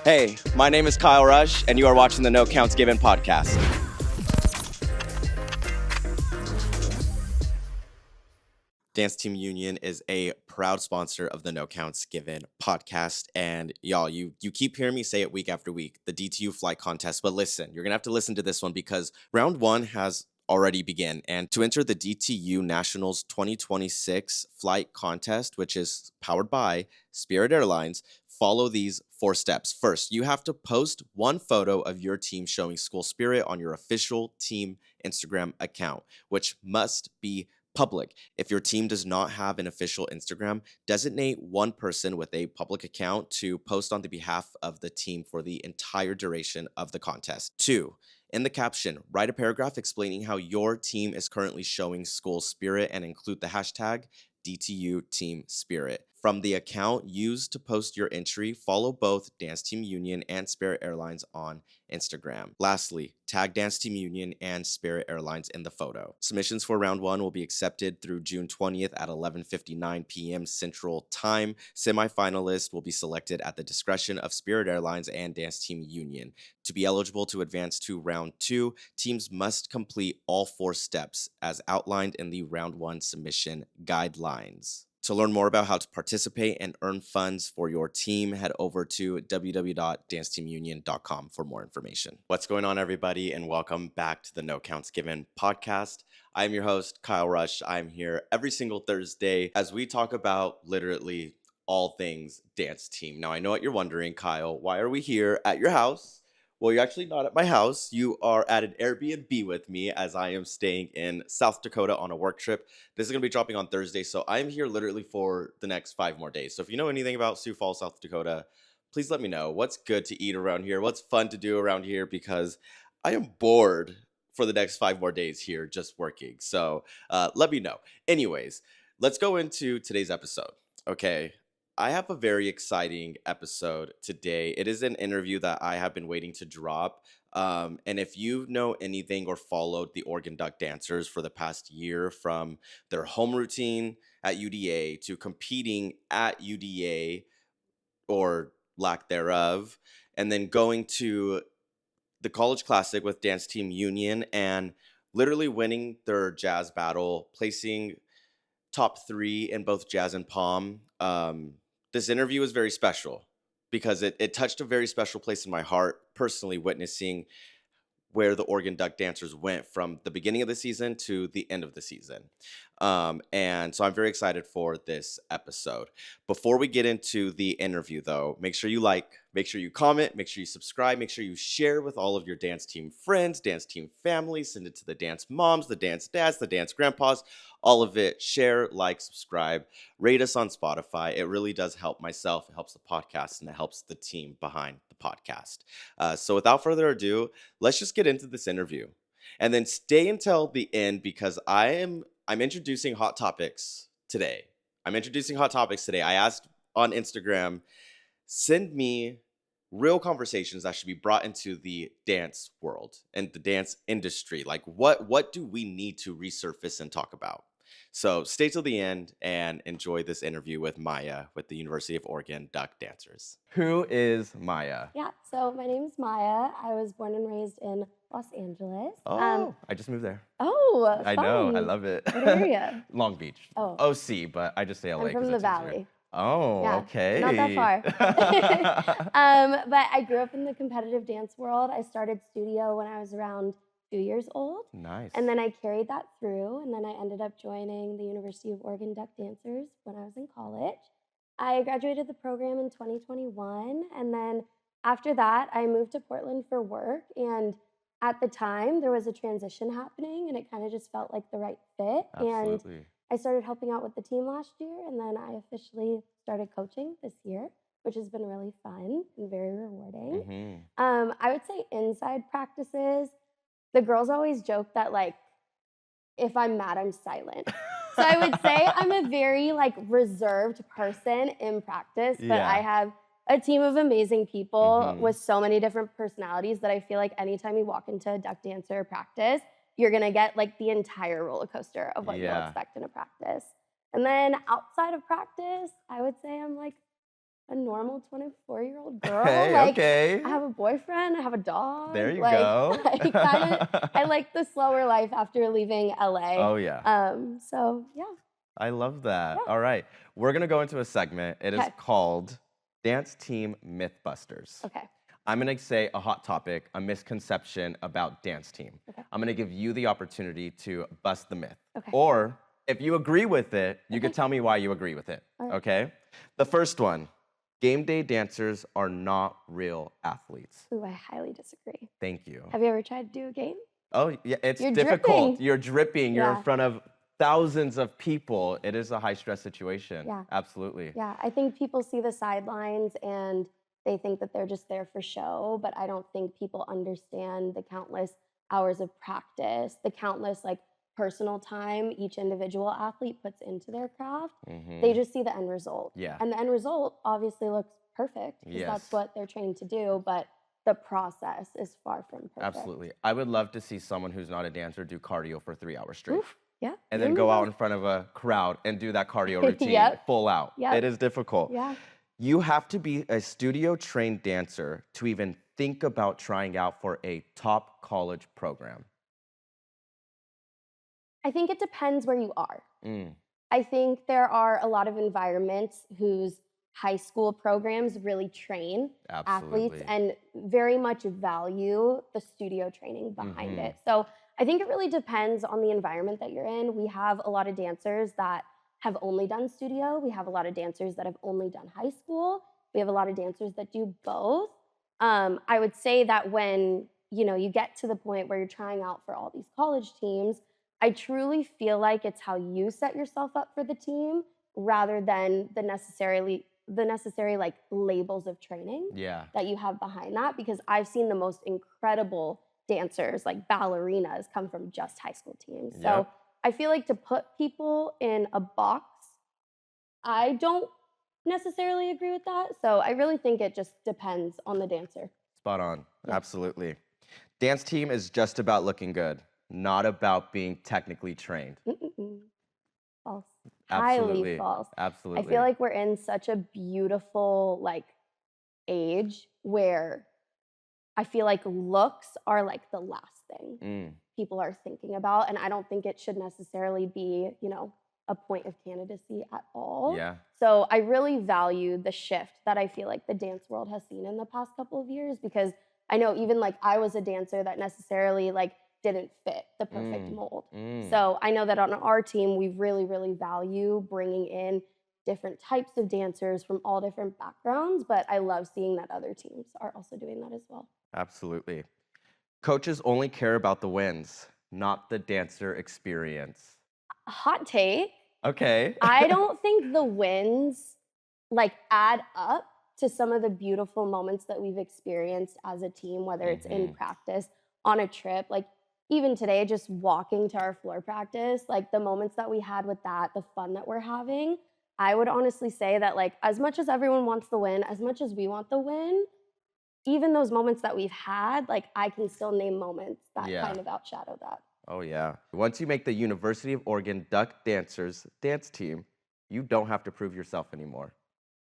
Hey, my name is Kyle Rush, and you are watching the No Counts Given podcast. Dance Team Union is a proud sponsor of the No Counts Given podcast. And y'all, you keep hearing me say it week after week, the DTU flight contest. But listen, you're going to have to listen to this one because round one has already begun. And to enter the DTU Nationals 2026 flight contest, which is powered by Spirit Airlines, follow these 4 steps. First, you have to post one photo of your team showing school spirit on your official team Instagram account, which must be public. If your team does not have an official Instagram, designate one person with a public account to post on the behalf of the team for the entire duration of the contest. 2, in the caption, write a paragraph explaining how your team is currently showing school spirit and include the hashtag DTU Team Spirit. From the account used to post your entry, follow both Dance Team Union and Spirit Airlines on Instagram. Lastly, tag Dance Team Union and Spirit Airlines in the photo. Submissions for round 1 will be accepted through June 20th at 11:59 p.m. Central Time. Semifinalists will be selected at the discretion of Spirit Airlines and Dance Team Union. To be eligible to advance to round 2, teams must complete all 4 steps as outlined in the round 1 submission guidelines. To learn more about how to participate and earn funds for your team, head over to www.danceteamunion.com for more information. What's going on, everybody, and welcome back to the No Counts Given podcast. I'm your host, Kyle Rush. I'm here every single Thursday as we talk about literally all things dance team. Now, I know what you're wondering, Kyle, why are we here at your house? Well, you're actually not at my house. You are at an Airbnb with me as I am staying in South Dakota on a work trip. This is going to be dropping on Thursday, so I'm here literally for the next 5 more days. So if you know anything about Sioux Falls, South Dakota, please let me know. What's good to eat around here? What's fun to do around here? Because I am bored for the next 5 more days here just working. So let me know. Anyways, let's go into today's episode. Okay. I have a very exciting episode today. It is an interview that I have been waiting to drop. And if you know anything or followed the Oregon Duck dancers for the past year, from their home routine at UDA to competing at UDA or lack thereof, and then going to the College Classic with Dance Team Union and literally winning their jazz battle, placing top 3 in both jazz and pom. This interview is very special because it touched a very special place in my heart, personally witnessing where the Oregon Duck dancers went from the beginning of the season to the end of the season. And so I'm very excited for this episode. Before we get into the interview, though, make sure you like, make sure you comment, make sure you subscribe, make sure you share with all of your dance team friends, dance team family, send it to the dance moms, the dance dads, the dance grandpas, all of it. Share, like, subscribe, rate us on Spotify. It really does help myself, it helps the podcast, and it helps the team behind the podcast. So without further ado, let's just get into this interview. And then stay until the end because I'm introducing hot topics today. I asked on Instagram, send me real conversations that should be brought into the dance world and the dance industry. Like what do we need to resurface and talk about? So stay till the end and enjoy this interview with Maya with the University of Oregon Duck Dancers. Who is Maya? Yeah, so my name is Maya. I was born and raised in Los Angeles. Oh, I just moved there. Oh, I fun. know, I love it. What area? Long Beach. Oh. OC, but I just say LA. I'm from the Valley. Oh, Yeah, okay. not that far. But I grew up in the competitive dance world. I started studio when I was around 2 years old. Nice. And then I carried that through, and then I ended up joining the University of Oregon Duck Dancers when I was in college. I graduated the program in 2021, and then after that, I moved to Portland for work, and at the time, there was a transition happening, and it kind of just felt like the right fit. Absolutely. And I started helping out with the team last year, and then I officially started coaching this year, which has been really fun and very rewarding. I would say inside practices, the girls always joke that, like, if I'm mad, I'm silent. So I would say I'm a very, like, reserved person in practice, but Yeah. I have a team of amazing people with so many different personalities that I feel like anytime you walk into a duck dancer practice, you're gonna get, like, the entire roller coaster of what you'll expect in a practice. And then outside of practice, I would say I'm, like, a normal 24-year-old girl. Hey, like, okay. I have a boyfriend, I have a dog. There you like, go. I like the slower life after leaving LA. Oh, yeah. So yeah. I love that. Yeah. All right. We're going to go into a segment. It is Okay. called Dance Team Mythbusters. Okay. I'm going to say a hot topic, a misconception about dance team. Okay. I'm going to give you the opportunity to bust the myth. Okay. Or if you agree with it, you Okay. could tell me why you agree with it. All right. Okay? The first one, game day dancers are not real athletes. Ooh, I highly disagree. Thank you. Have you ever tried to do a game? Oh, yeah, it's You're difficult. dripping. You're dripping. You're Yeah. in front of thousands of people. It is a high stress situation. Yeah. Absolutely. Yeah, I think people see the sidelines and they think that they're just there for show, but I don't think people understand the countless hours of practice, the countless like personal time each individual athlete puts into their craft. They just see the end result. Yeah. And the end result obviously looks perfect because Yes. that's what they're trained to do, but the process is far from perfect. Absolutely. I would love to see someone who's not a dancer do cardio for 3 hours straight. Oof, yeah. And then go out in front of a crowd and do that cardio routine Yep. full out. Yep. It is difficult. Yeah. You have to be a studio trained dancer to even think about trying out for a top college program. I think it depends where you are. I think there are a lot of environments whose high school programs really train athletes Absolutely. and very much value the studio training behind it. So I think it really depends on the environment that you're in. We have a lot of dancers that have only done studio. We have a lot of dancers that have only done high school. We have a lot of dancers that do both. I would say that when you get to the point where you're trying out for all these college teams, I truly feel like it's how you set yourself up for the team rather than the necessary like labels of training Yeah. that you have behind that, because I've seen the most incredible dancers like ballerinas come from just high school teams. So Yep. I feel like to put people in a box, I don't necessarily agree with that. So I really think it just depends on the dancer. Spot on. Yeah. Absolutely. Dance team is just about looking good, not about being technically trained. False. Absolutely. Highly false. Absolutely. I feel like we're in such a beautiful like age where I feel like looks are like the last thing people are thinking about, and I don't think it should necessarily be, a point of candidacy at all. Yeah. So I really value the shift that I feel like the dance world has seen in the past couple of years, because I know even like I was a dancer that necessarily like didn't fit the perfect mold. So I know that on our team, we really, really value bringing in different types of dancers from all different backgrounds, but I love seeing that other teams are also doing that as well. Absolutely. Coaches only care about the wins, not the dancer experience. Hot take. Okay. I don't think the wins like add up to some of the beautiful moments that we've experienced as a team, whether it's in practice, on a trip, like even today, just walking to our floor practice, like the moments that we had with that, the fun that we're having. I would honestly say that like as much as everyone wants the win, as much as we want the win, even those moments that we've had, like I can still name moments that kind of outshadow that. Oh, yeah. Once you make the University of Oregon Duck Dancers dance team, you don't have to prove yourself anymore.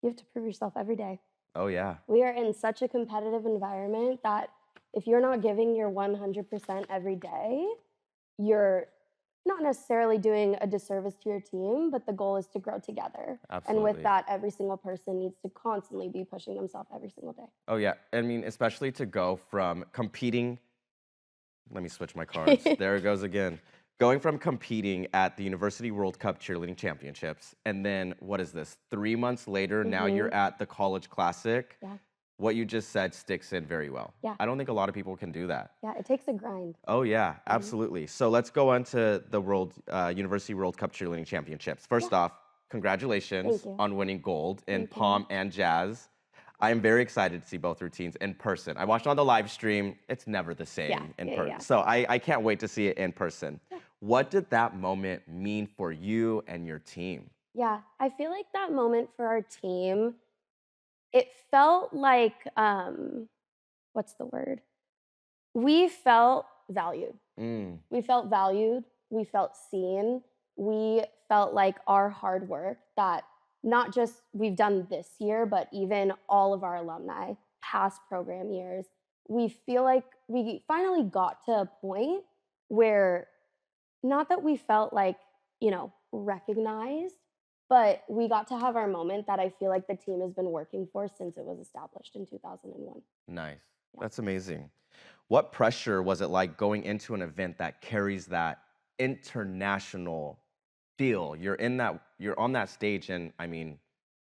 You have to prove yourself every day. Oh, yeah. We are in such a competitive environment that if you're not giving your 100% every day, you're not necessarily doing a disservice to your team, but the goal is to grow together. Absolutely. And with that, every single person needs to constantly be pushing themselves every single day. Oh, yeah. I mean, especially to go from competing. Let me switch my cards. There it goes again. Going from competing at the University World Cup Cheerleading Championships, and then, what is this, 3 months later, now you're at the College Classic. Yeah. What you just said sticks in very well. Yeah. I don't think a lot of people can do that. Yeah, it takes a grind. Oh, yeah, absolutely. So let's go on to the University World Cup Cheerleading Championships. First off, congratulations on winning gold in pom and jazz. I am very excited to see both routines in person. I watched on the live stream. It's never the same in person. Yeah. So I can't wait to see it in person. Yeah. What did that moment mean for you and your team? Yeah, I feel like that moment for our team, it felt like, what's the word? We felt valued. We felt valued. We felt seen. We felt like our hard work that not just we've done this year, but even all of our alumni, past program years, we feel like we finally got to a point where not that we felt like, recognized, but we got to have our moment that I feel like the team has been working for since it was established in 2001. Nice. Yeah. That's amazing. What pressure was it like going into an event that carries that international feel? You're on that stage, and I mean,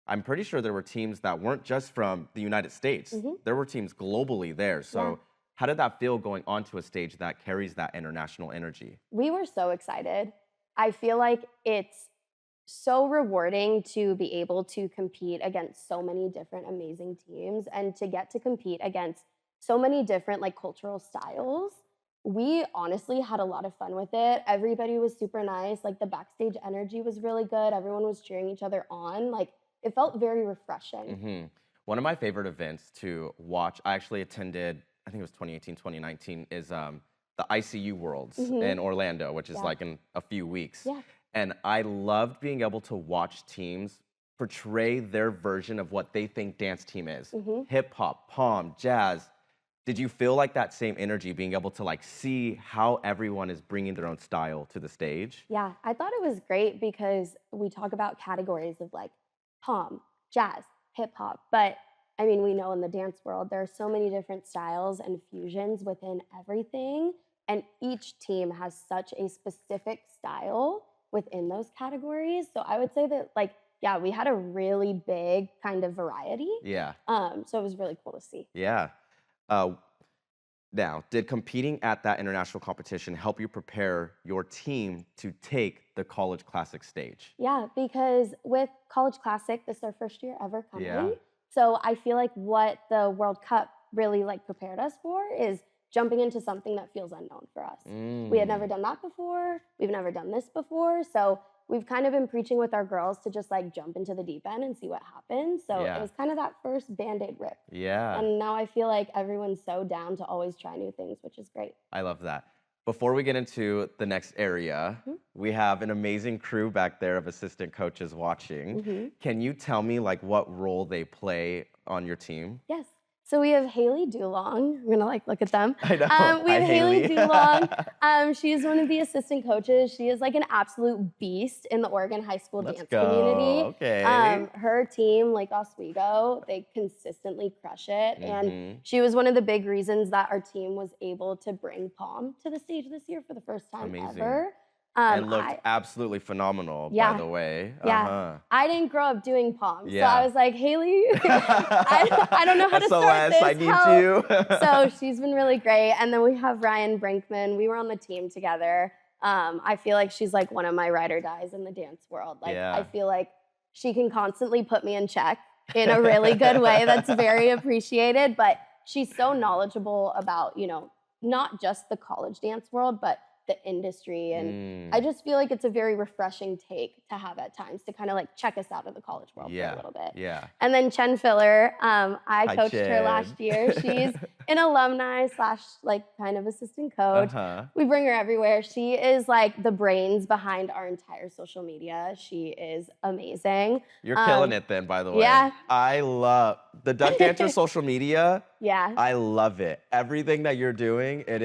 I'm pretty sure there were teams that weren't just from the United States. There were teams globally there. So how did that feel going onto a stage that carries that international energy? We were so excited. I feel like it's so rewarding to be able to compete against so many different amazing teams and to get to compete against so many different like cultural styles. We honestly had a lot of fun with it. Everybody was super nice. Like the backstage energy was really good. Everyone was cheering each other on. Like it felt very refreshing. One of my favorite events to watch, I actually attended, I think it was 2018, 2019, is the ICU Worlds in Orlando, which is like in a few weeks. Yeah. And I loved being able to watch teams portray their version of what they think dance team is. Hip hop, pom, jazz. Did you feel like that same energy, being able to like see how everyone is bringing their own style to the stage? Yeah, I thought it was great because we talk about categories of like pom, jazz, hip hop, but I mean, we know in the dance world, there are so many different styles and fusions within everything, and each team has such a specific style within those categories. So I would say that like, yeah, we had a really big kind of variety. Yeah. So it was really cool to see. Yeah. Now, did competing at that international competition help you prepare your team to take the College Classic stage? Yeah, because with College Classic, this is our first year ever coming. So I feel like what the World Cup really like prepared us for is jumping into something that feels unknown for us. We had never done that before. We've never done this before. So we've kind of been preaching with our girls to just like jump into the deep end and see what happens. So it was kind of that first Band-Aid rip. Yeah. And now I feel like everyone's so down to always try new things, which is great. I love that. Before we get into the next area, we have an amazing crew back there of assistant coaches watching. Can you tell me like what role they play on your team? Yes. So we have Haley Dulong. I'm gonna like look at them. I know. We have Haley Dulong. She is one of the assistant coaches. She is like an absolute beast in the Oregon high school dance community. Okay. Her team, Lake Oswego, they consistently crush it. And she was one of the big reasons that our team was able to bring Palm to the stage this year for the first time ever. And looked absolutely phenomenal, by the way. Yeah, I didn't grow up doing Palm, so I was like, Haley, I don't know how to start this. I need you. So she's been really great. And then we have Ryan Brinkman. We were on the team together. I feel like she's like one of my ride or dies in the dance world. Like I feel like she can constantly put me in check in a really good way. That's very appreciated. But she's so knowledgeable about, not just the college dance world, but the industry. And I just feel like it's a very refreshing take to have at times to kind of like check us out of the college world for a little bit. Yeah. And then Chen Filler, I coached her last year. She's an alumni / like kind of assistant coach. We bring her everywhere. She is like the brains behind our entire social media. She is amazing. You're killing it then, by the way. Yeah. I love the Duck Dancer social media. Yeah. I love it. Everything that you're doing, it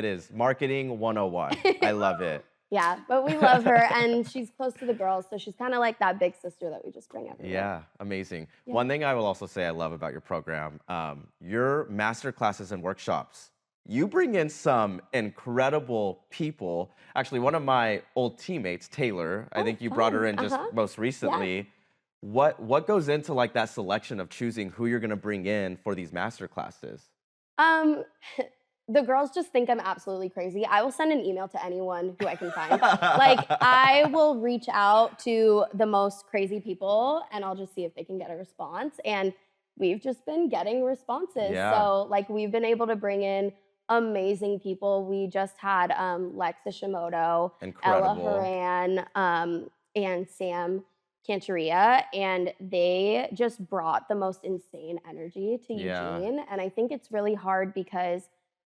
is marketing 101. I love it. Yeah, but we love her, and she's close to the girls, so she's kind of like that big sister that we just bring everywhere. Yeah, amazing. One thing I will also say I love about your program, your master classes and workshops, you bring in some incredible people. Actually, one of my old teammates, Taylor, I think you brought her in just most recently. Yeah. What goes into like that selection of choosing who you're gonna bring in for these master classes? The girls just think I'm absolutely crazy. I will send an email to anyone who I can find. Like, I will reach out to the most crazy people, and I'll just see if they can get a response. And we've just been getting responses. Yeah. So, like, we've been able to bring in amazing people. We just had Lexa Shimoto, Ella Horan, and Sam Cantoria, and they just brought the most insane energy to Eugene. And I think it's really hard because,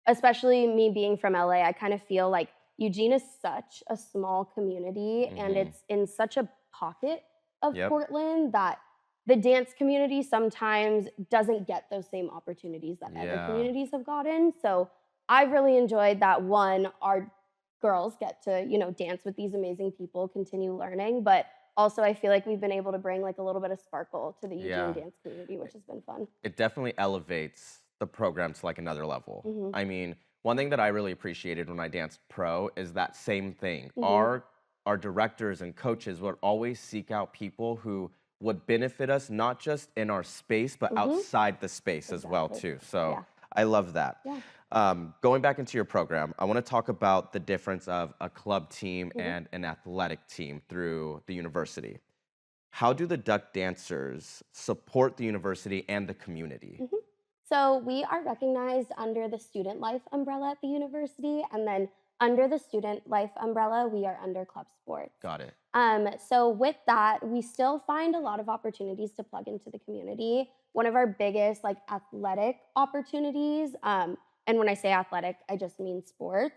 especially me being from LA, I kind of feel like Eugene is such a small community and it's in such a pocket of Portland that the dance community sometimes doesn't get those same opportunities that other communities have gotten. So I've really enjoyed that. One, our girls get to, dance with these amazing people, continue learning, but also I feel like we've been able to bring like a little bit of sparkle to the Eugene dance community, which has been fun. It definitely elevates the program to like another level. I mean, one thing that I really appreciated when I danced pro is that same thing. Our directors and coaches would always seek out people who would benefit us, not just in our space, but outside the space as well too. So I love that. Going back into your program, I want to talk about the difference of a club team and an athletic team through the university. How do the duck dancers support the university and the community? So we are recognized under the student life umbrella at the university, and then under the student life umbrella, we are under club sports. Got it. So with that, we still find a lot of opportunities to plug into the community. One of our biggest like athletic opportunities, and when I say athletic, I just mean sports.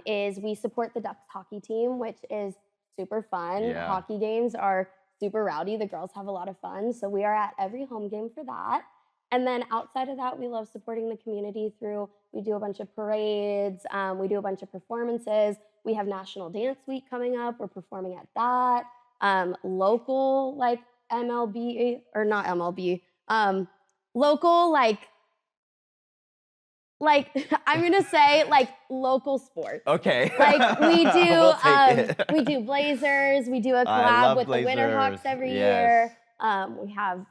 Is we support the Ducks hockey team, which is super fun. Hockey games are super rowdy. The girls have a lot of fun. So we are at every home game for that. And then outside of that, we love supporting the community through, we do a bunch of parades, we do a bunch of performances. We have National Dance Week coming up. We're performing at that. Local, like MLB, or not MLB, local, like I'm gonna say like local sports. Okay. Like we do, we'll we do Blazers. We do a collab with the Winterhawks every year. We have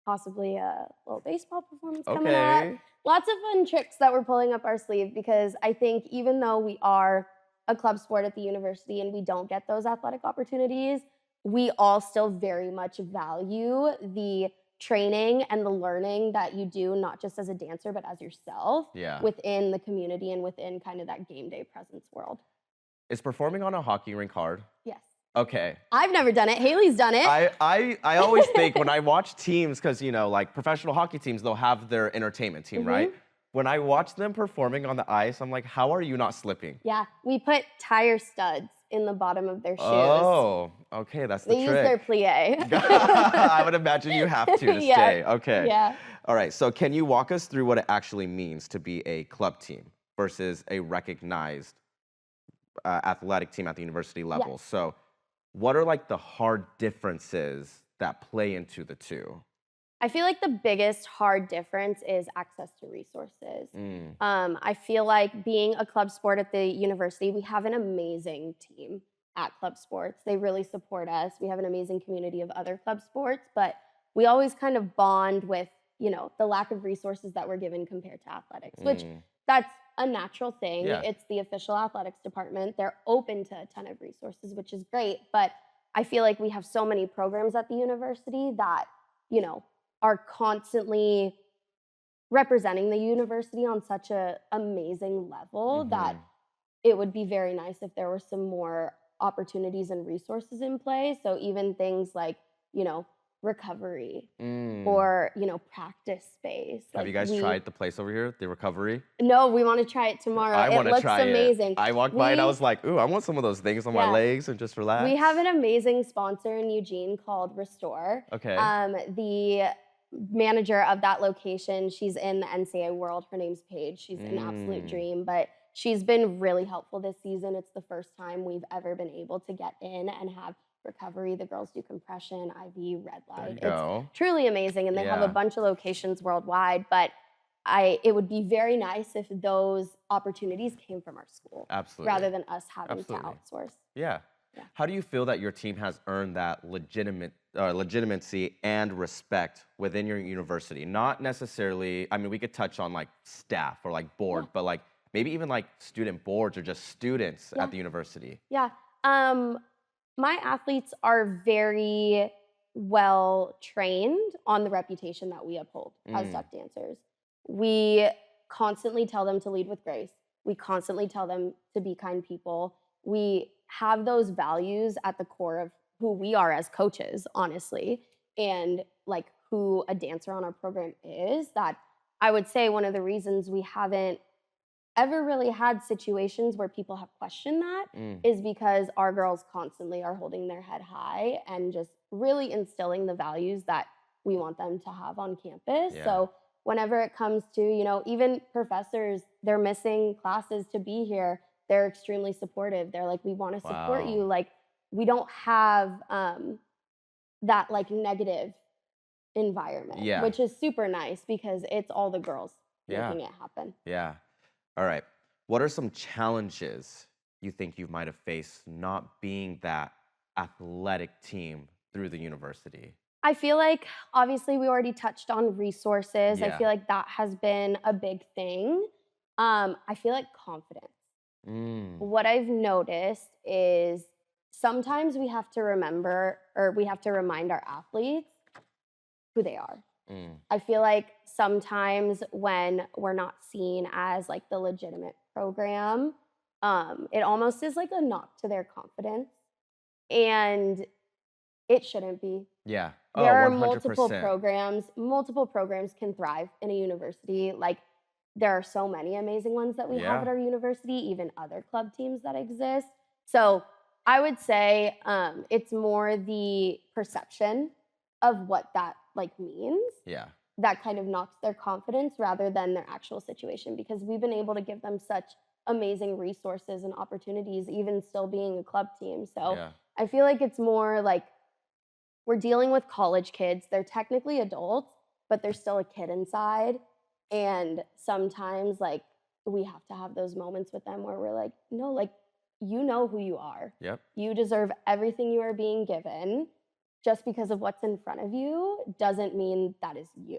possibly a little baseball performance coming up. Lots of fun tricks that we're pulling up our sleeve, because I think even though we are a club sport at the university and we don't get those athletic opportunities, we all still very much value the training and the learning that you do, not just as a dancer, but as yourself within the community and within kind of that game day presence world. Is performing on a hockey rink hard? Yes. Okay. I've never done it. Haley's done it. I always think when I watch teams, because, like professional hockey teams, they'll have their entertainment team, right? When I watch them performing on the ice, I'm like, how are you not slipping? Yeah, we put tire studs in the bottom of their shoes. Oh, okay, that's the trick. They use their plie. I would imagine you have to stay. Okay. Yeah. All right, so can you walk us through what it actually means to be a club team versus a recognized athletic team at the university level? So what are like the hard differences that play into the two? I feel like the biggest hard difference is access to resources. I feel like being a club sport at the university, we have an amazing team at club sports. They really support us. We have an amazing community of other club sports, but we always kind of bond with, the lack of resources that we're given compared to athletics, which that's a natural thing. It's the official athletics department. They're open to a ton of resources, which is great. But I feel like we have so many programs at the university that, are constantly representing the university on such an amazing level that it would be very nice if there were some more opportunities and resources in play. So even things like, recovery or, practice space. Have you guys tried the place over here, the recovery? No, we want to try it tomorrow. It looks amazing. I walked by and I was like, ooh, I want some of those things on my legs and just relax. We have an amazing sponsor in Eugene called Restore. Okay. The manager of that location, she's in the NCAA world. Her name's Paige. She's an absolute dream, but she's been really helpful this season. It's the first time we've ever been able to get in and have recovery. The girls do compression, IV, red light. It's truly amazing, and they have a bunch of locations worldwide, but it would be very nice if those opportunities came from our school. Absolutely. Rather than us having to outsource. Yeah. How do you feel that your team has earned that legitimacy and respect within your university? Not necessarily, I mean, we could touch on like staff or like board, but like maybe even like student boards or just students at the university. Yeah. My athletes are very well trained on the reputation that we uphold as duck dancers. We constantly tell them to lead with grace. We constantly tell them to be kind people. We have those values at the core of who we are as coaches, honestly, and like who a dancer on our program is. That I would say one of the reasons we haven't ever really had situations where people have questioned that is because our girls constantly are holding their head high and just really instilling the values that we want them to have on campus. Yeah. So whenever it comes to, you know, even professors, they're missing classes to be here, they're extremely supportive. They're like, we want to support you. Like, we don't have that like negative environment, which is super nice because it's all the girls making it happen. Yeah. All right. What are some challenges you think you might have faced not being that athletic team through the university? I feel like, obviously, we already touched on resources. I feel like that has been a big thing. I feel like confidence. What I've noticed is sometimes we have to remember, or we have to remind our athletes who they are. I feel like sometimes when we're not seen as like the legitimate program, it almost is like a knock to their confidence, and it shouldn't be. Yeah. There are 100%. multiple programs can thrive in a university. Like, there are so many amazing ones that we have at our university, even other club teams that exist. So I would say it's more the perception of what that like means. Yeah. That kind of knocks their confidence rather than their actual situation, because we've been able to give them such amazing resources and opportunities, even still being a club team. So I feel like it's more like we're dealing with college kids. They're technically adults, but they're still a kid inside. And sometimes like we have to have those moments with them where we're like, no, like, you know who you are. Yep. You deserve everything you are being given. Just because of what's in front of you doesn't mean that is you.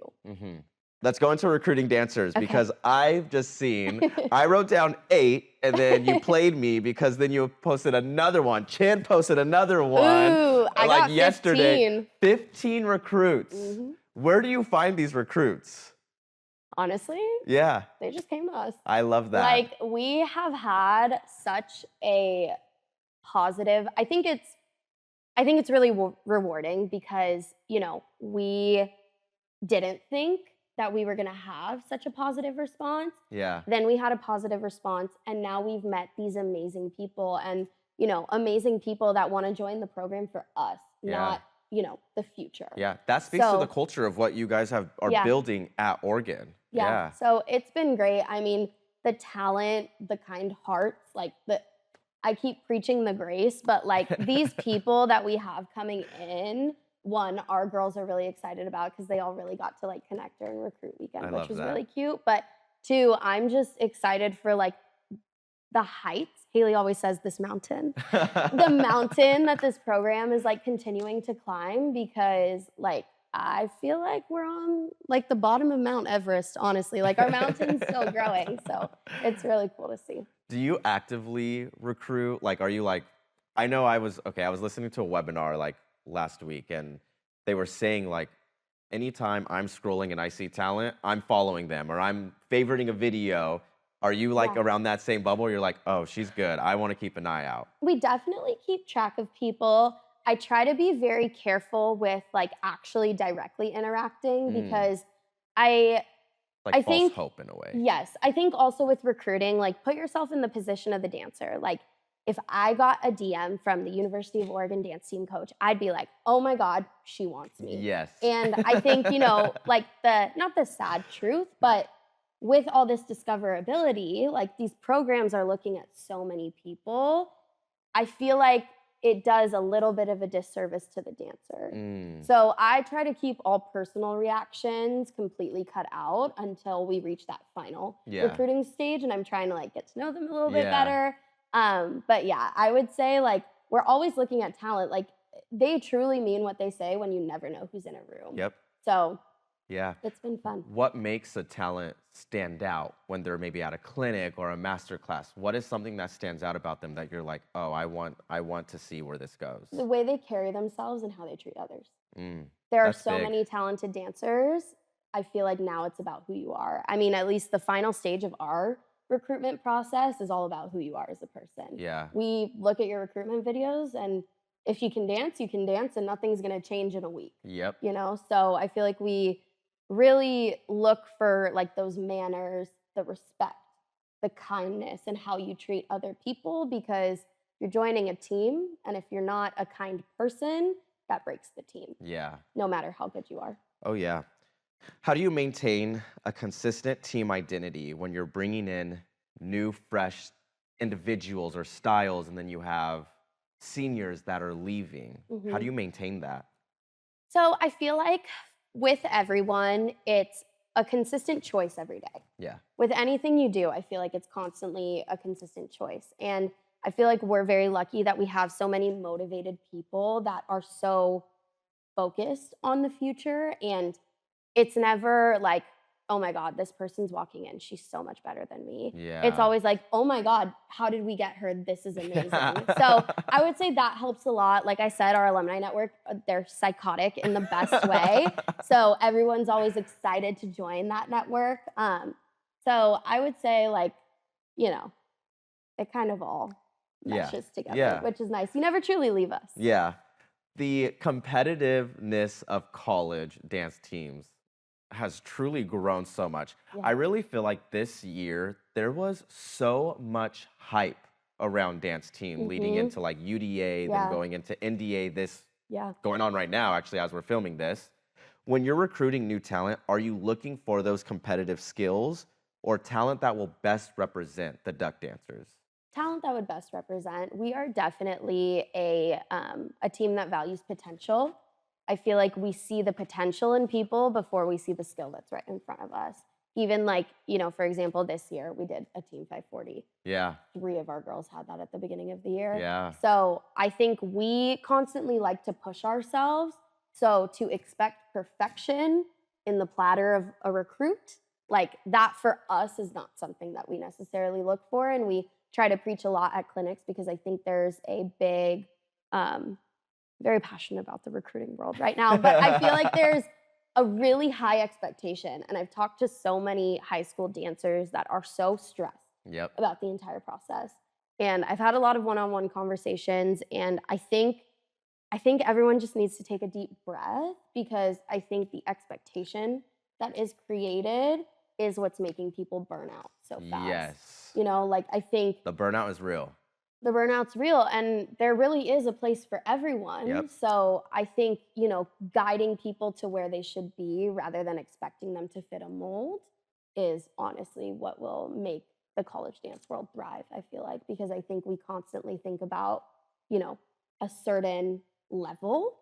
Let's go into recruiting dancers, because I've just seen, I wrote down 8 and then you played me because then you posted another one. Chan posted another one. Ooh, I like got yesterday. 15 recruits. Where do you find these recruits? Honestly? Yeah. They just came to us. I love that. Like, we have had such a positive, I think it's really rewarding because, you know, we didn't think that we were going to have such a positive response. Yeah. Then we had a positive response, and now we've met these amazing people, and, you know, amazing people that want to join the program for us, not, you know, the future. Yeah, that speaks to the culture of what you guys are building at Oregon. Yeah. So it's been great. I mean, the talent, the kind hearts, like I keep preaching the grace, but like these people that we have coming in, one, our girls are really excited about because they all really got to like connect during recruit weekend, which was really cute. But 2, I'm just excited for like the heights. Haley always says this mountain, the mountain that this program is like continuing to climb, because like I feel like we're on like the bottom of Mount Everest, honestly. Like, our mountain's still growing, so it's really cool to see. Do you actively recruit? Like, are you like, I know I was listening to a webinar like last week, and they were saying like, anytime I'm scrolling and I see talent, I'm following them, or I'm favoriting a video. Are you like around that same bubble? You're like, oh, she's good, I want to keep an eye out. We definitely keep track of people. I try to be very careful with like actually directly interacting, because I false think hope in a way. Yes. I think also with recruiting, like, put yourself in the position of the dancer. Like, if I got a DM from the University of Oregon dance team coach, I'd be like, oh my God, she wants me. Yes. And I think, you know, like not the sad truth, but with all this discoverability, like these programs are looking at so many people. I feel like it does a little bit of a disservice to the dancer. So I try to keep all personal reactions completely cut out until we reach that final recruiting stage, and I'm trying to like get to know them a little bit better. But yeah, I would say like we're always looking at talent. Like, they truly mean what they say when you never know who's in a room. Yep. So yeah, it's been fun. What makes a talent stand out when they're maybe at a clinic or a master class? What is something that stands out about them that you're like, oh, I want to see where this goes? The way they carry themselves and how they treat others. There are so many talented dancers. I feel like now it's about who you are. I mean, at least the final stage of our recruitment process is all about who you are as a person. Yeah. We look at your recruitment videos, and if you can dance, and nothing's going to change in a week. Yep. You know, so I feel like we really look for like those manners, the respect, the kindness and how you treat other people, because you're joining a team, and if you're not a kind person, that breaks the team. Yeah. No matter how good you are. Oh, yeah. How do you maintain a consistent team identity when you're bringing in new, fresh individuals or styles, and then you have seniors that are leaving? How do you maintain that? So I feel like with everyone, it's a consistent choice every day. Yeah. With anything you do, I feel like it's constantly a consistent choice. And I feel like we're very lucky that we have so many motivated people that are so focused on the future. And it's never like, oh my God, this person's walking in, she's so much better than me. Yeah. It's always like, oh my God, how did we get her? This is amazing. So I would say that helps a lot. Like I said, our alumni network, they're psychotic in the best way. So everyone's always excited to join that network. So I would say, like, you know, it kind of all meshes together, which is nice. You never truly leave us. Yeah. The competitiveness of college dance teams has truly grown so much. Yeah. I really feel like this year there was so much hype around dance team leading into like UDA, then going into NDA, this going on right now actually as we're filming this. When you're recruiting new talent, are you looking for those competitive skills or talent that will best represent the duck dancers? Talent that would best represent. We are definitely a team that values potential. I feel like we see the potential in people before we see the skill that's right in front of us. Even like, you know, for example, this year we did a team 540. Yeah. 3 of our girls had that at the beginning of the year. Yeah. So I think we constantly like to push ourselves. So to expect perfection in the platter of a recruit, like that for us is not something that we necessarily look for. And we try to preach a lot at clinics because I think there's a big, very passionate about the recruiting world right now, but I feel like there's a really high expectation. And I've talked to so many high school dancers that are so stressed about the entire process. And I've had a lot of one-on-one conversations, and I think everyone just needs to take a deep breath, because I think the expectation that is created is what's making people burn out so fast. Yes. You know, like I think the burnout is real. The burnout's real, and there really is a place for everyone. So I think, you know, guiding people to where they should be rather than expecting them to fit a mold is honestly what will make the college dance world thrive, I feel like, because I think we constantly think about, you know, a certain level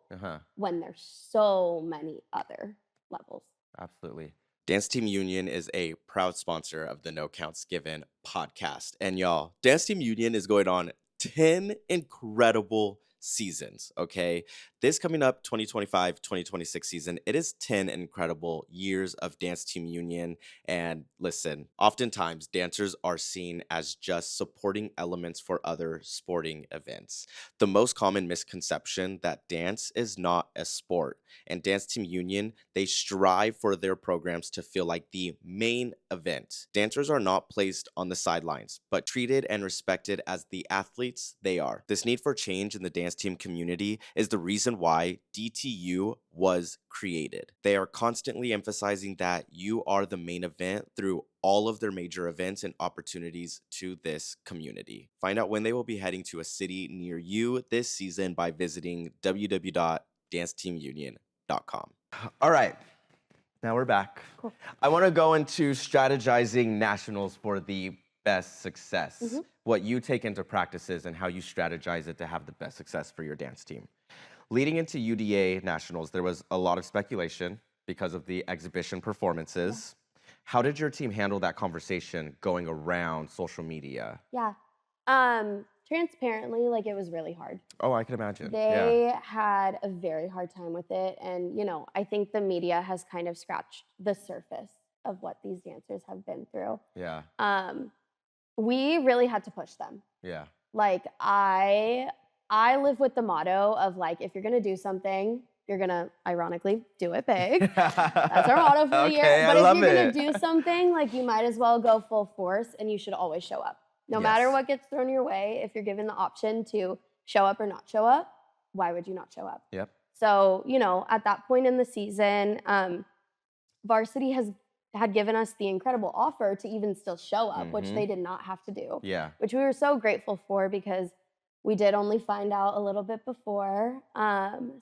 when there's so many other levels. Absolutely. Dance Team Union is a proud sponsor of the No Counts Given podcast. And y'all, Dance Team Union is going on 10 incredible seasons, okay? This coming up 2025-2026 season, it is 10 incredible years of Dance Team Union. And listen, oftentimes dancers are seen as just supporting elements for other sporting events. The most common misconception that dance is not a sport, and Dance Team Union, they strive for their programs to feel like the main event. Dancers are not placed on the sidelines, but treated and respected as the athletes they are. This need for change in the dance team community is the reason why DTU was created. They are constantly emphasizing that you are the main event through all of their major events and opportunities to this community. Find out when they will be heading to a city near you this season by visiting www.danceteamunion.com. All right, now we're back. Cool. I want to go into strategizing nationals for the best success. What you take into practices and how you strategize it to have the best success for your dance team. Leading into UDA nationals, there was a lot of speculation because of the exhibition performances. How did your team handle that conversation going around social media? Transparently, like, it was really hard. Oh, I can imagine. They had a very hard time with it. And, you know, I think the media has kind of scratched the surface of what these dancers have been through. Yeah. We really had to push them. Yeah. Like, I live with the motto of, like, if you're going to do something, you're going to, ironically, do it big. That's our motto for the year. But if you're going to do something, like, you might as well go full force, and you should always show up. No matter what gets thrown your way, if you're given the option to show up or not show up, why would you not show up? Yep. So, you know, at that point in the season, varsity has had given us the incredible offer to even still show up, which they did not have to do. Yeah. Which we were so grateful for because we did only find out a little bit before.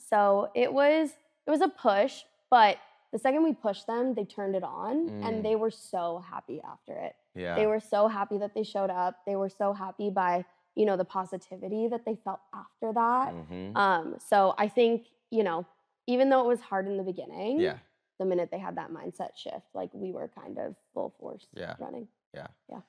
So it was a push, but the second we pushed them, they turned it on and they were so happy after it. Yeah. They were so happy that they showed up. They were so happy by, you know, the positivity that they felt after that. So I think, you know, even though it was hard in the beginning, the minute they had that mindset shift, like we were kind of full force running. Yeah. Yeah.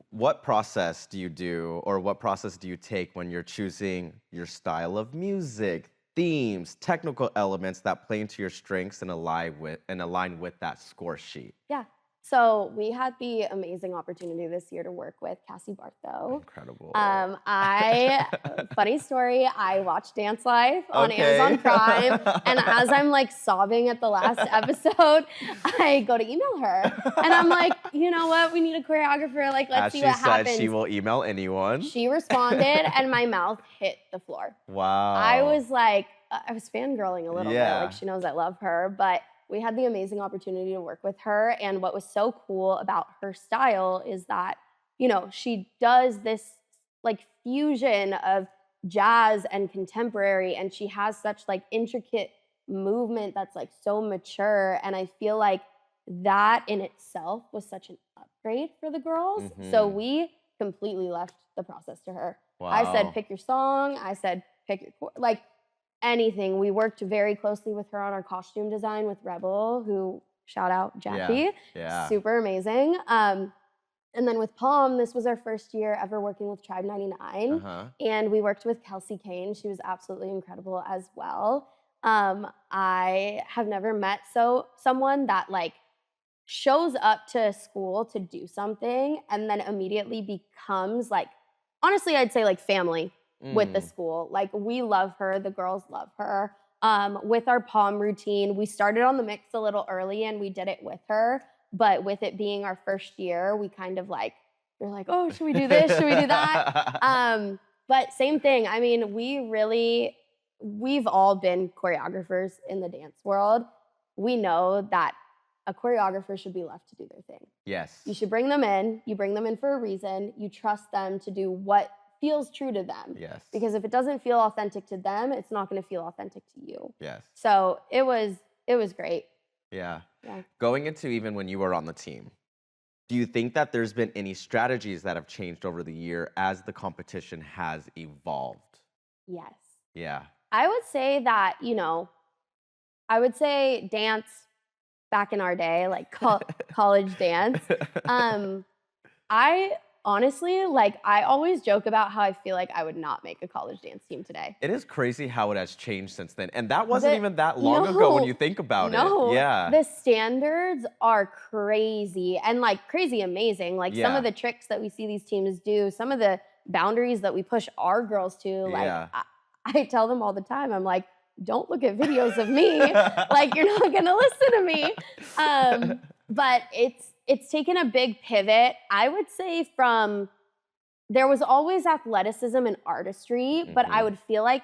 What process do you do, or what process do you take when you're choosing your style of music, themes, technical elements that play into your strengths and align with that score sheet? Yeah. So we had the amazing opportunity this year to work with Cassie Bartho. Incredible. Funny story, I watched Dance Life on Amazon Prime, and as I'm like sobbing at the last episode, I go to email her, and I'm like, you know what, we need a choreographer, like let's see what happens. She said she will email anyone. She responded, and my mouth hit the floor. Wow. I was like, I was fangirling a little bit, like she knows I love her, but we had the amazing opportunity to work with her. And what was so cool about her style is that, you know, she does this like fusion of jazz and contemporary, and she has such like intricate movement that's like so mature. And I feel like that in itself was such an upgrade for the girls. So we completely left the process to her. Wow. I said, pick your song. I said, pick your, like, anything. We worked very closely with her on our costume design with Rebel, who, shout out Jackie, super amazing. And then with Palm, this was our first year ever working with Tribe 99. And we worked with Kelsey Kane. She was absolutely incredible as well. I have never met someone that like shows up to school to do something and then immediately becomes like, honestly, I'd say like family with the school. Like we love her, the girls love her. With our Palm routine, we started on the mix a little early and we did it with her, but with it being our first year, we kind of like, we're like, oh, should we do this? Should we do that? But same thing. I mean, we've all been choreographers in the dance world. We know that a choreographer should be left to do their thing. Yes. You should bring them in. You bring them in for a reason. You trust them to do what feels true to them. Yes. Because if it doesn't feel authentic to them, it's not going to feel authentic to you. Yes. So it was great. Yeah. Going into even when you were on the team, do you think that there's been any strategies that have changed over the year as the competition has evolved? Yes. Yeah. I would say that, you know, dance back in our day, like college dance. I honestly, like, I always joke about how I feel like I would not make a college dance team today. It is crazy how it has changed since then. And that wasn't even that long ago when you think about it. Yeah. The standards are crazy and like crazy amazing. Like some of the tricks that we see these teams do, some of the boundaries that we push our girls to, like I tell them all the time, I'm like, don't look at videos of me. Like you're not gonna listen to me. But it's taken a big pivot. I would say there was always athleticism and artistry, but I feel like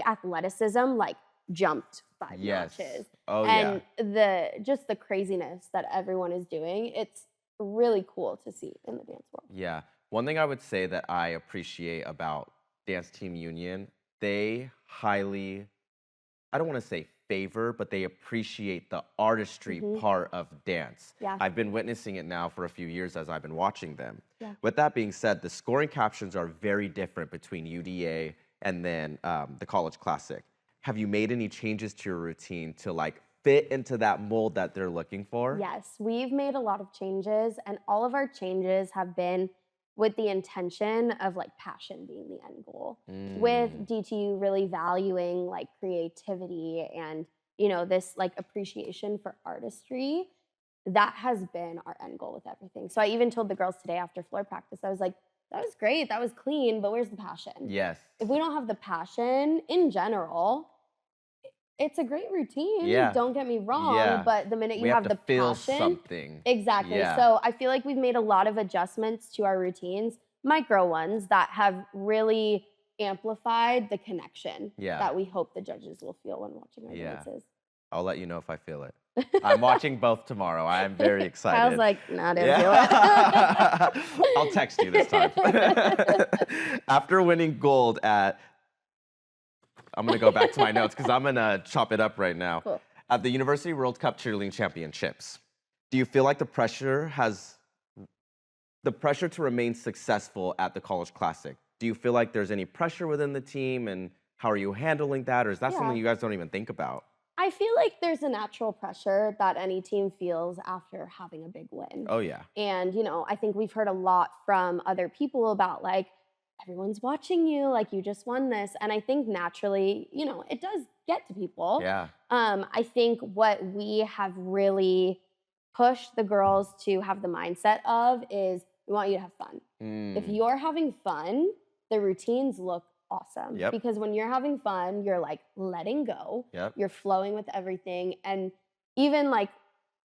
athleticism like jumped 5 notches. And the craziness that everyone is doing, it's really cool to see in the dance world. Yeah. One thing I would say that I appreciate about Dance Team Union, they highly, I don't want to say favor, but they appreciate the artistry part of dance. Yeah. I've been witnessing it now for a few years as I've been watching them. Yeah. With that being said, the scoring captions are very different between UDA and then the College Classic. Have you made any changes to your routine to like fit into that mold that they're looking for? Yes, we've made a lot of changes, and all of our changes have been with the intention of like passion being the end goal. With DTU really valuing like creativity and, you know, this like appreciation for artistry, that has been our end goal with everything. So I even told the girls today after floor practice, I was like, that was great, that was clean, but where's the passion? Yes. If we don't have the passion in general, it's a great routine. Yeah. Don't get me wrong, but the minute you have the feel passion, something. Exactly. Yeah. So I feel like we've made a lot of adjustments to our routines, micro ones that have really amplified the connection that we hope the judges will feel when watching our dances. I'll let you know if I feel it. I'm watching both tomorrow. I'm very excited. I was like, nah, didn't do it. I'll text you this time. After winning gold at, I'm going to go back to my notes because I'm going to chop it up right now. Cool. At the University World Cup Cheerleading Championships, do you feel like the pressure to remain successful at the College Classic? Do you feel like there's any pressure within the team, and how are you handling that? Or is that something you guys don't even think about? I feel like there's a natural pressure that any team feels after having a big win. Oh, yeah. And, I think we've heard a lot from other people about, like, everyone's watching you, like, you just won this. And I think naturally, it does get to people. Yeah. I think what we have really pushed the girls to have the mindset of is we want you to have fun. If you're having fun, the routines look awesome. Yep. Because when you're having fun, you're like letting go. Yep. You're flowing with everything. And even like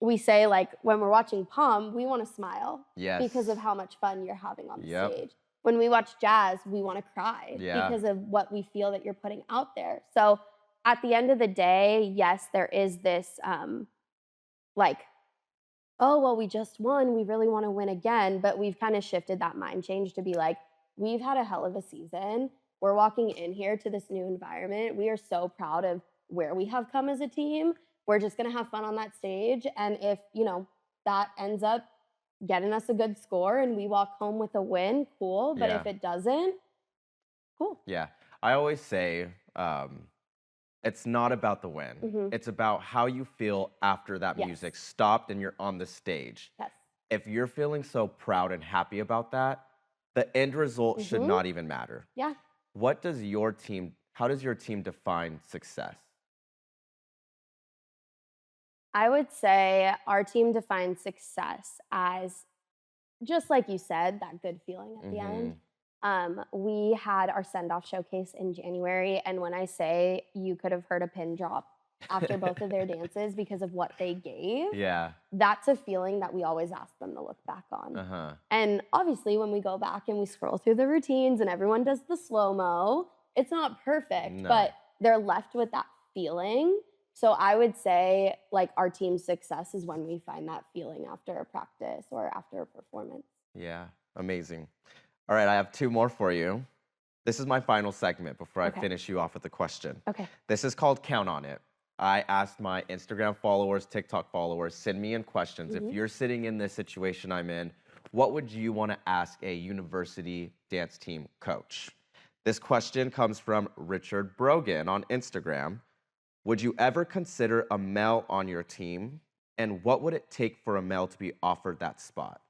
we say, like when we're watching Pom, we want to smile. Yes. Because of how much fun you're having on the stage. When we watch Jazz, we want to cry because of what we feel that you're putting out there. So at the end of the day, yes, there is this like, oh, well, we just won. We really want to win again. But we've kind of shifted that mind change to be like, we've had a hell of a season. We're walking in here to this new environment. We are so proud of where we have come as a team. We're just going to have fun on that stage. And if, that ends up getting us a good score and we walk home with a win, cool. But if it doesn't, cool. Yeah. I always say it's not about the win. It's about how you feel after that music stopped and you're on the stage. Yes. If you're feeling so proud and happy about that, the end result should not even matter. Yeah. How does your team define success? I would say our team defines success as, just like you said, that good feeling at the end. We had our send-off showcase in January, and when I say you could have heard a pin drop after both of their dances because of what they gave, that's a feeling that we always ask them to look back on. And obviously, when we go back and we scroll through the routines and everyone does the slow-mo, it's not perfect, but they're left with that feeling. So I would say, like, our team's success is when we find that feeling after a practice or after a performance. Yeah, amazing. All right, I have two more for you. This is my final segment before I finish you off with a question. Okay. This is called Count on It. I asked my Instagram followers, TikTok followers, send me in questions. If you're sitting in this situation I'm in, what would you want to ask a university dance team coach? This question comes from Richard Brogan on Instagram. Would you ever consider a male on your team? And what would it take for a male to be offered that spot?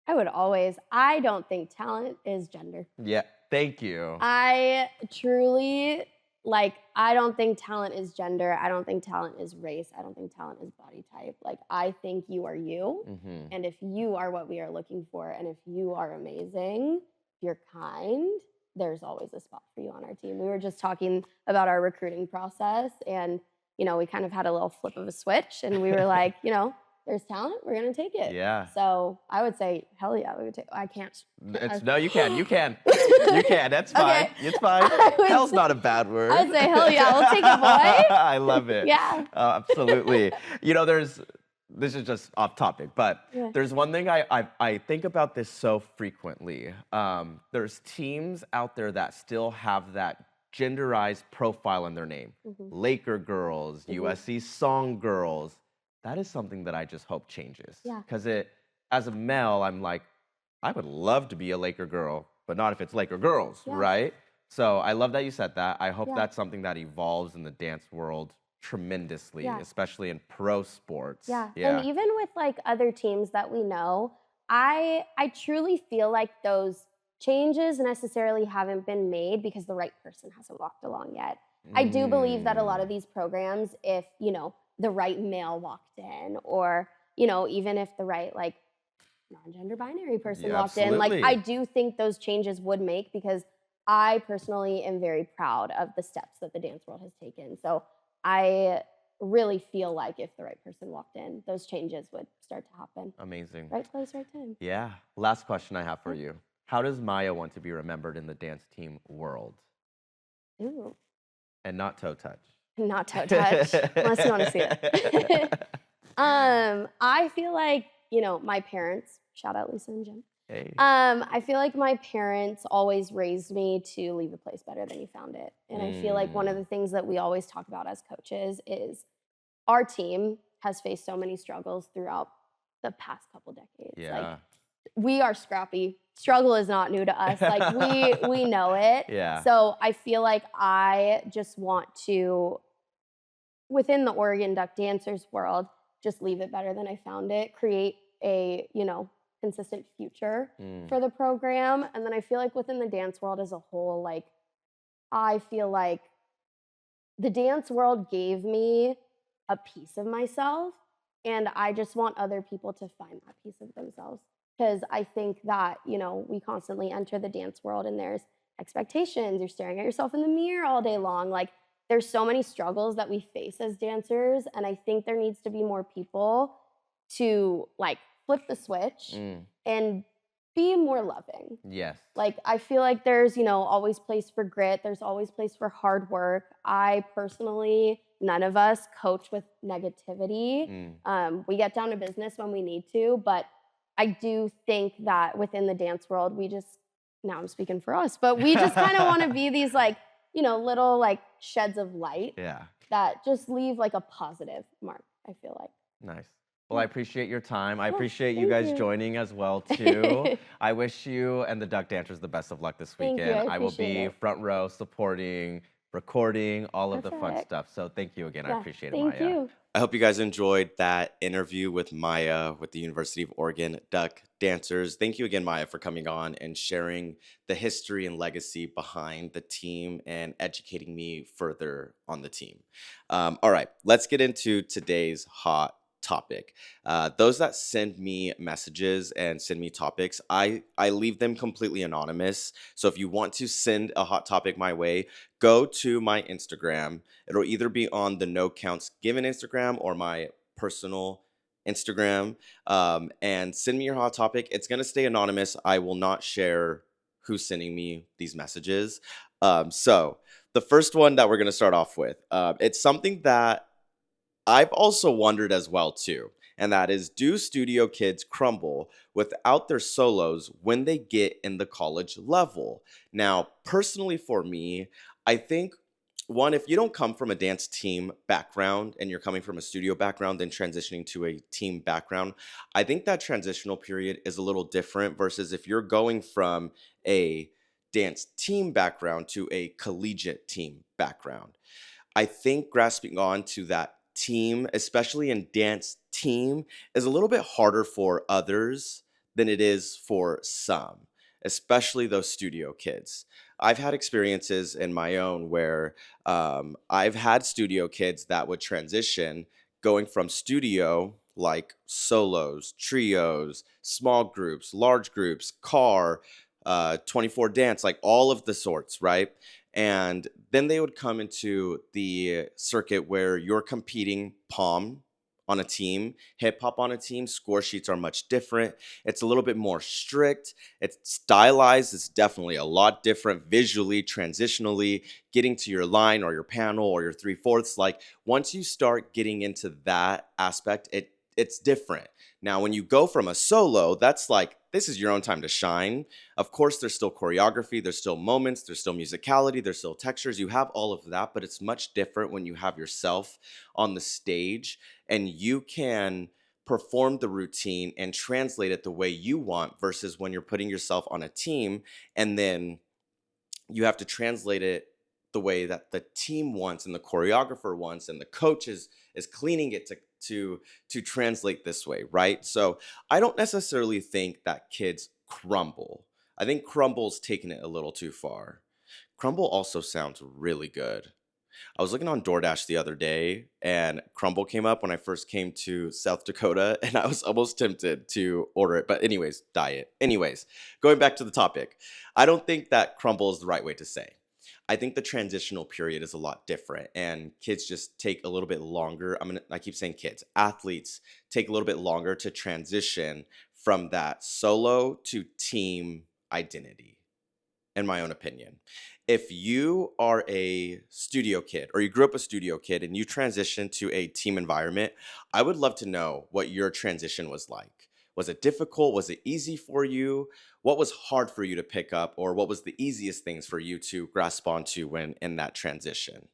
I would always. I don't think talent is gender. Yeah, thank you. I truly, I don't think talent is gender. I don't think talent is race. I don't think talent is body type. I think you are you. And if you are what we are looking for, and if you are amazing, if you're kind, there's always a spot for you on our team. We were just talking about our recruiting process, and, we kind of had a little flip of a switch, and we were like, there's talent, we're going to take it. Yeah. So I would say, hell yeah, we would take. I can't. No, you can. You can. You can. That's fine. Okay. It's fine. Hell's not a bad word. I'd say, hell yeah, we'll take it, boy. I love it. Yeah. Absolutely. This is just off topic, but there's one thing I think about this so frequently. There's teams out there that still have that genderized profile in their name. Laker girls, USC song girls. That is something that I just hope changes. Yeah. Because as a male, I'm like, I would love to be a Laker girl, but not if it's Laker girls, right? So I love that you said that. I hope that's something that evolves in the dance world tremendously, especially in pro sports. Yeah. And even with other teams that we know, I truly feel like those changes necessarily haven't been made because the right person hasn't walked along yet. I do believe that a lot of these programs, if, the right male walked in, or, even if the right, non-gender binary person walked in, I do think those changes would make, because I personally am very proud of the steps that the dance world has taken. So I really feel like if the right person walked in, those changes would start to happen. Amazing. Right place, right time. Yeah. Last question I have for you. How does Maya want to be remembered in the dance team world? Ooh. And not toe touch. Not toe touch, unless you want to see it. I feel like, my parents, shout out Lisa and Jim. Hey. I feel like my parents always raised me to leave a place better than you found it. And I feel like one of the things that we always talk about as coaches is our team has faced so many struggles throughout the past couple decades. Yeah. Like, we are scrappy. Struggle is not new to us. Like, we know it. Yeah. So I feel like I just want to, within the Oregon Duck Dancers world, just leave it better than I found it, create a, consistent future for the program. And then I feel like within the dance world as a whole, like, I feel like the dance world gave me a piece of myself, and I just want other people to find that piece of themselves. Because I think that, we constantly enter the dance world and there's expectations. You're staring at yourself in the mirror all day long. Like, there's so many struggles that we face as dancers, and I think there needs to be more people to, like, flip the switch and be more loving. Yes. Like, I feel like there's, always place for grit. There's always place for hard work. I personally, none of us coach with negativity. We get down to business when we need to, but I do think that within the dance world, now I'm speaking for us, but we just kind of want to be these, like, little, like, sheds of light that just leave, like, a positive mark, I feel like. Nice. Well, I appreciate your time. I appreciate you guys joining as well, too. I wish you and the Duck Dancers the best of luck this weekend. I will be front row supporting, recording, all of the fun stuff. So thank you again. I appreciate it, Maya. Thank you. I hope you guys enjoyed that interview with Maya with the University of Oregon Duck Dancers. Thank you again, Maya, for coming on and sharing the history and legacy behind the team and educating me further on the team. All right, let's get into today's hot topic. Those that send me messages and send me topics, I leave them completely anonymous. So if you want to send a hot topic my way, go to my Instagram. It'll either be on the No Counts Given Instagram or my personal Instagram, and send me your hot topic. It's going to stay anonymous. I will not share who's sending me these messages. So the first one that we're going to start off with, it's something that I've also wondered as well too, and that is, do studio kids crumble without their solos when they get in the college level? Now, personally for me, I think, one, if you don't come from a dance team background and you're coming from a studio background then transitioning to a team background, I think that transitional period is a little different versus if you're going from a dance team background to a collegiate team background. I think grasping on to that team, especially in dance team, is a little bit harder for others than it is for some, especially those studio kids. I've had experiences in my own where I've had studio kids that would transition going from studio, like solos, trios, small groups, large groups, car, 24 dance, like all of the sorts, right? And then they would come into the circuit where you're competing pom on a team, hip hop on a team. Score sheets are much different. It's a little bit more strict. It's stylized. It's definitely a lot different visually, transitionally, getting to your line or your panel or your 3/4. Like, once you start getting into that aspect, it's different. Now, when you go from a solo, that's like, this is your own time to shine. Of course, there's still choreography, there's still moments, there's still musicality, there's still textures. You have all of that, but it's much different when you have yourself on the stage and you can perform the routine and translate it the way you want versus when you're putting yourself on a team and then you have to translate it the way that the team wants and the choreographer wants and the coach is cleaning it to translate this way, right? So I don't necessarily think that kids crumble. I think crumble's taking it a little too far. Crumble also sounds really good. I was looking on DoorDash the other day and crumble came up when I first came to South Dakota and I was almost tempted to order it. But anyways, diet. Anyways, going back to the topic, I don't think that crumble is the right way to say. I think the transitional period is a lot different and kids just take a little bit longer. I keep saying kids, athletes take a little bit longer to transition from that solo to team identity. in my own opinion. If you are a studio kid or you grew up a studio kid and you transition to a team environment, I would love to know what your transition was like. Was it difficult? Was it easy for you? What was hard for you to pick up, or what was the easiest things for you to grasp onto when in that transition?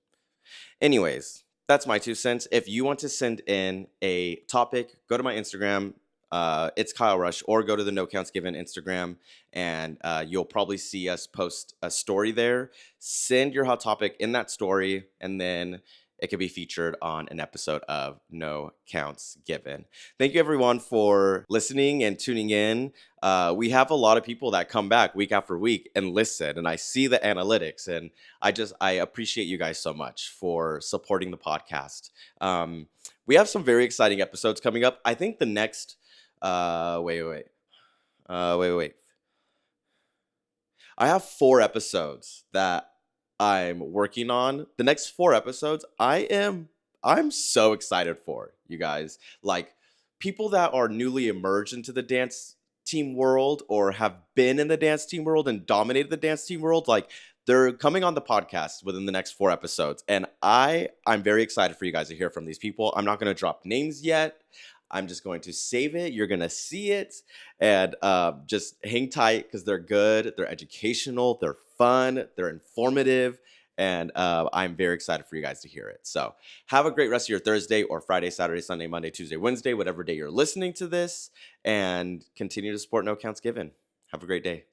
Anyways, that's my 2 cents. If you want to send in a topic, go to my Instagram. It's Kyle Rush, or go to the No Counts Given Instagram, and you'll probably see us post a story there. Send your hot topic in that story, and then it could be featured on an episode of No Counts Given. Thank you, everyone, for listening and tuning in. We have a lot of people that come back week after week and listen, and I see the analytics, and I appreciate you guys so much for supporting the podcast. We have some very exciting episodes coming up. I think the next wait. I have 4 episodes that I'm working on. The next 4 episodes, I'm so excited for, you guys. Like, people that are newly emerged into the dance team world or have been in the dance team world and dominated the dance team world, like, they're coming on the podcast within the next 4 episodes. And I'm very excited for you guys to hear from these people. I'm not going to drop names yet. I'm just going to save it. You're going to see it. And just hang tight, because they're good. They're educational. They're fun. They're informative. And I'm very excited for you guys to hear it. So have a great rest of your Thursday or Friday, Saturday, Sunday, Monday, Tuesday, Wednesday, whatever day you're listening to this. And continue to support No Counts Given. Have a great day.